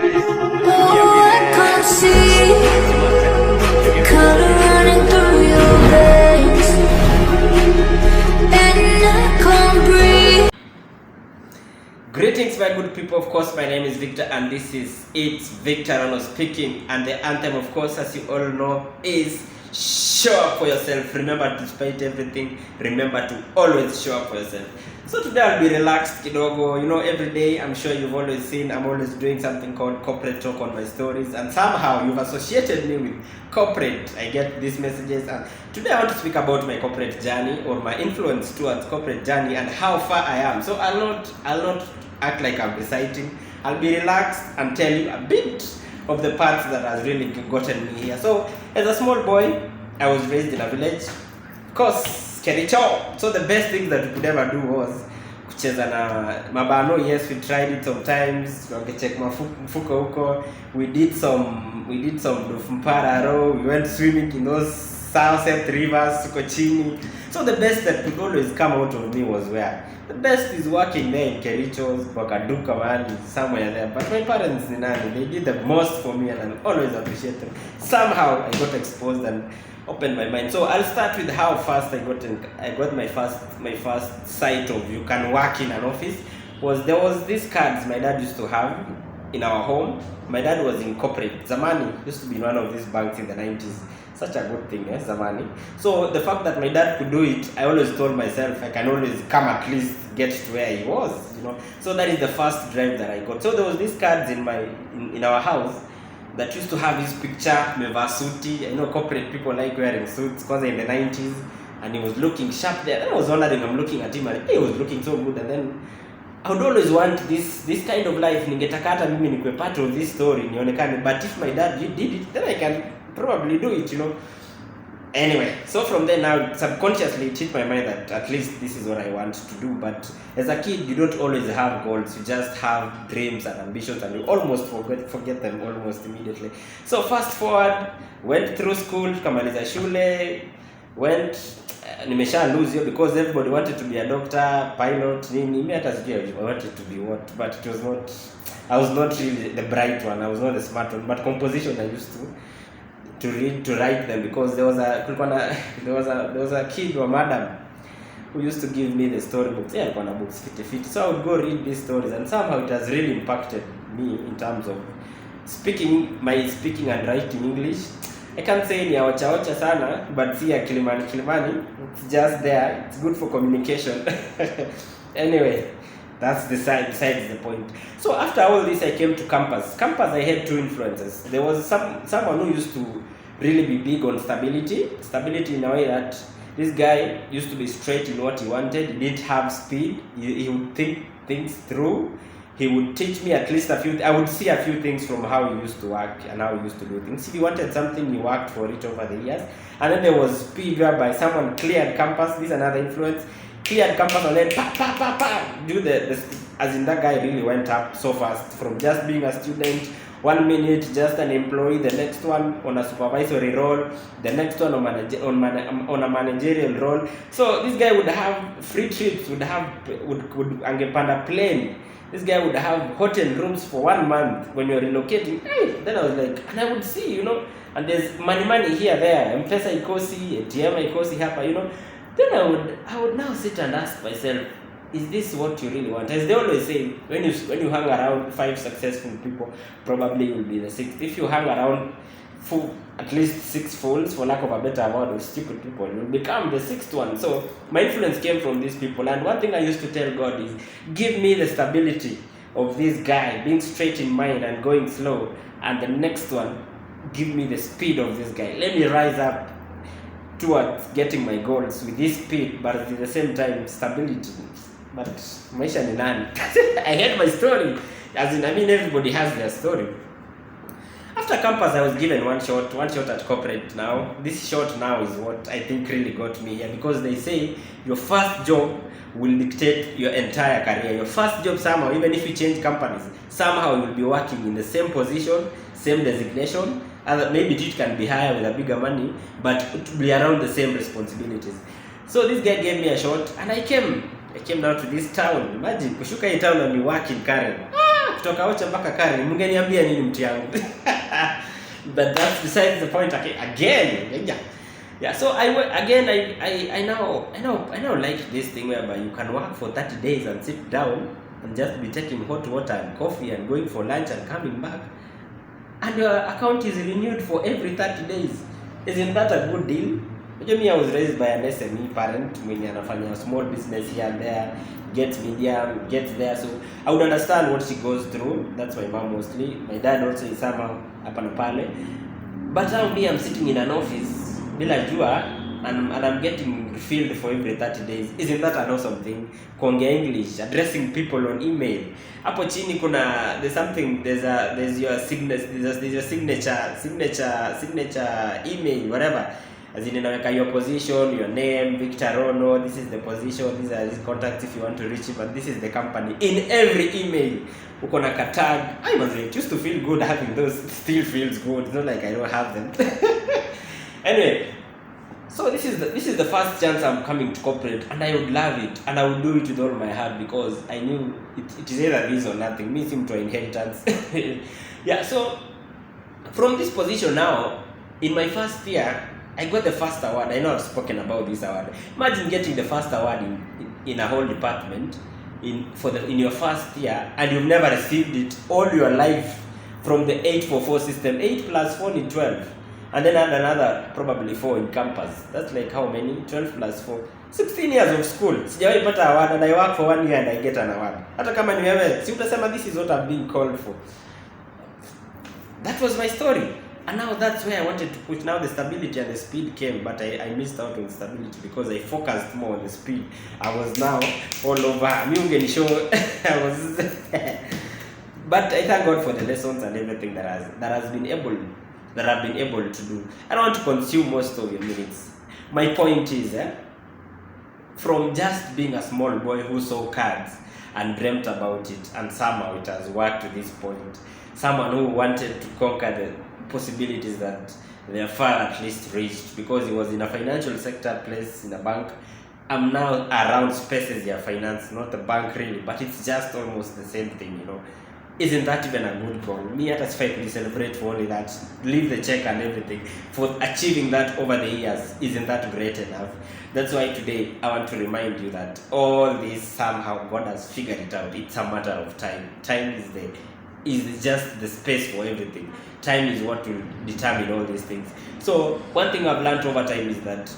I can't see the color running through your veins, and I can't breathe. Greetings, my good people. Of course, my name is Victor, and this is It's Victor Rano speaking. And the anthem, of course, as you all know, is show up for yourself. Remember, despite everything, remember to always show up for yourself. So today I'll be relaxed, kidogo. You know, every day I'm sure you've always seen I'm always doing something called corporate talk on my stories, and somehow you've associated me with corporate. I get these messages, and today I want to speak about my corporate journey, or my influence towards corporate journey, and how far I am. So I'll not act like I'm reciting. I'll be relaxed and tell you a bit of the parts that has really gotten me here. So as a small boy, I was raised in a village, of course, Kericho. So the best thing that we could ever do was kucheza na mabano. Yes, we tried it sometimes. Wangechek mfuko huko. We did some Mpararo. We went swimming in those sunset rivers, huko chini. So the best that could always come out of me was where? The best is working there in Kericho, Wakaduka mahali, somewhere there. But my parents, they did the most for me, and I always appreciate them. Somehow I got exposed and opened my mind. So I'll start with how fast I got my first sight of you can work in an office. There was these cards my dad used to have in our home. My dad was in corporate. Zamani used to be in one of these banks in the 90s. Such a good thing, Zamani. So the fact that my dad could do it, I always told myself I can always come at least get to where he was, you know. So that is the first drive that I got. So there was these cards in our house that used to have his picture, meva suti. I know corporate people like wearing suits because in the 90s, and he was looking sharp there. And I was wondering, I'm looking at him and he was looking so good. And then I would always want this kind of life. Ningetaka hata mimi nikuwe part of this story, nionekane. But if my dad did it, then I can probably do it, you know. Anyway, so from there now, subconsciously it hit my mind that at least this is what I want to do. But as a kid, you don't always have goals. You just have dreams and ambitions, and you almost forget them almost immediately. So fast forward, went through school, kamaliza shule, nimesha lose you because everybody wanted to be a doctor, pilot, nini. Me hata sijui I wanted to be what, but it was not. I was not really the bright one. I was not the smart one. But composition I used to read, to write them, because there was a kid or madam who used to give me the storybooks. Yeah, books fit. So I would go read these stories, and somehow it has really impacted me in terms of my speaking and writing English. I can't say ni awacha sana, but see a Kilimani, it's just there. It's good for communication. Anyway, that's besides the point. So after all this, I came to campus. I had two influences. There was someone who used to really be big on stability in a way that this guy used to be straight in what he wanted. He didn't have speed. He would think things through. He would teach me at least I would see a few things from how he used to work and how he used to do things. If he wanted something, he worked for it over the years. And then there was speed, whereby someone cleared campus. This is another influence. Cleared campus and then do the as in that guy really went up so fast from just being a student, 1 minute just an employee, the next one on a supervisory role, the next one on a managerial role. So this guy would have free trips, would angepanda plane. This guy would have hotel rooms for 1 month when you're relocating. Then I was like, and I would see, you know, and there's money here, there, M-Pesa ikosi, ATM ikosi hapa, you know. Then I would now sit and ask myself, is this what you really want? As they always say, when you hang around 5 successful people, probably you'll be the 6th. If you hang around at least 6 fools, for lack of a better word, of stupid people, you'll become the 6th one. So my influence came from these people. And one thing I used to tell God is, give me the stability of this guy, being straight in mind and going slow. And the next one, give me the speed of this guy. Let me rise up towards getting my goals with this speed, but at the same time stability. But maisha ni nani? I had my story. As in, I mean, everybody has their story. After campus, I was given one shot at corporate. Now this shot now is what I think really got me here, because they say your first job will dictate your entire career. Your first job, somehow, even if you change companies, somehow you'll be working in the same position, same designation. Maybe it can be higher with a bigger money, but it will be around the same responsibilities. So this guy gave me a shot, and I came down to this town. Imagine kushuka hii town and you work in Karen. kutoka Ocha mpaka Karen, mngeniambia nini mti yangu? But that's besides the point again. Yeah, so I now like this thing whereby you can work for 30 days and sit down and just be taking hot water and coffee and going for lunch and coming back, and your account is renewed for every 30 days. Isn't that a good deal? Me, I was raised by an SME parent mwenye anafanya small business here and there, gets medium, gets there, so I would understand what she goes through. That's my mom mostly. My dad also is somehow hapa na pale. But now me, I'm sitting in an office bila jua, and I'm getting refilled for every 30 days. Isn't that an awesome thing? Kuongea English, addressing people on email. Hapo chini kuna there's your signature email, whatever. As in, inaweka your position, your name, Victor Rono, this is the position, these are his contacts if you want to reach him, but this is the company. In every email, uko na tag. It used to feel good having those, still feels good. It's not like I don't have them. Anyway, so this is the first chance I'm coming to corporate, and I would love it, and I would do it with all my heart, because I knew it is either this or nothing. Me seem to inheritance. Yeah, so from this position now, in my first year, I got the first award. I know I've spoken about this award. Imagine getting the first award in a whole department in your first year, and you've never received it all your life from the 844 system. 8 plus 4 is 12. And then add another probably 4 in campus. That's like how many? 12 plus 4. 16 years of school. Sijawahi pata award, and I work for 1 year and I get an award. Hata kama ni wewe, si utasema this is what I'm being called for. That was my story. And now that's where I wanted to push. Now the stability and the speed came, but I missed out on stability because I focused more on the speed. I was now all over. I was but I thank God for the lessons and everything that I've been able to do. I don't want to consume most of your minutes. My point is, from just being a small boy who saw cards and dreamt about it, and somehow it has worked to this point, someone who wanted to conquer the possibilities that their father at least reached, because he was in a financial sector place in a bank. I'm now around spaces of finance, not a bank really, but it's just almost the same thing, you know. Isn't that even a good goal? Me, at as to celebrate for only that, leave the check and everything, for achieving that over the years. Isn't that great enough? That's why today I want to remind you that all this, somehow God has figured it out. It's a matter of time. Time is just the space for everything. Time is what will determine all these things. So one thing I've learned over time is that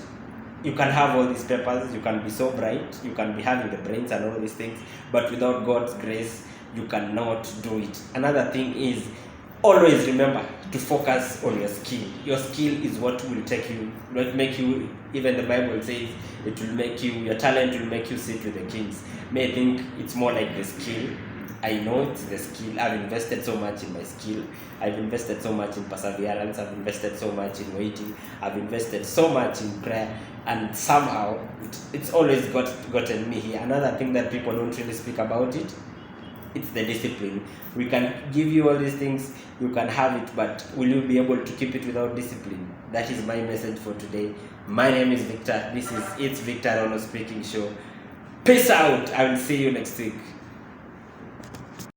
you can have all these papers, you can be so bright, you can be having the brains and all these things, but without God's grace, you cannot do it. Another thing is, always remember to focus on your skill. Your skill is what will make you, even the Bible says, it will make you, your talent will make you sit with the kings. May think it's more like the skill. I know it's the skill. I've invested so much in my skill. I've invested so much in perseverance. I've invested so much in waiting. I've invested so much in prayer. And somehow, it's always gotten me here. Another thing that people don't really speak about it's the discipline. We can give you all these things, you can have it, but will you be able to keep it without discipline? That is my message for today. My name is Victor. This is It's Victor Rono Speaking Show. Peace out. I will see you next week.